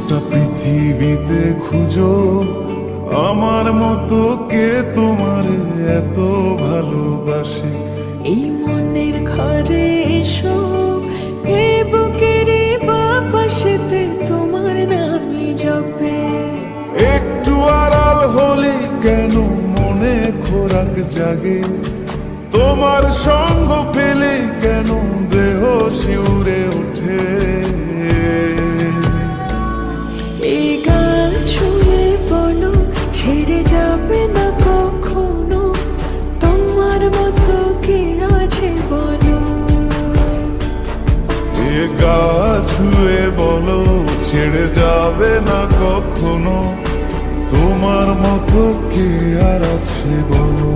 গোটা পৃথিবীতে খুঁজো আমার মতো কে তোমার এত ভালোবাসে। এই মনের ঘরে এসো, এ বুকের বাপাশেতে তোমার নামই জপে। একটু আড়াল হলে কেন মনে খোরাক জাগে, তোমার সঙ্গ পেলে কেন দেহ শিউরে ওঠে। এই গান ছুঁয়ে বলো, ছেড়ে যাবে না কখনো, তোমার মতো কে আছে বলো। এ গা ছুঁয়ে বলো, ছেড়ে যাবে না কখনো, তোমার মতো কে আর আছে বলো।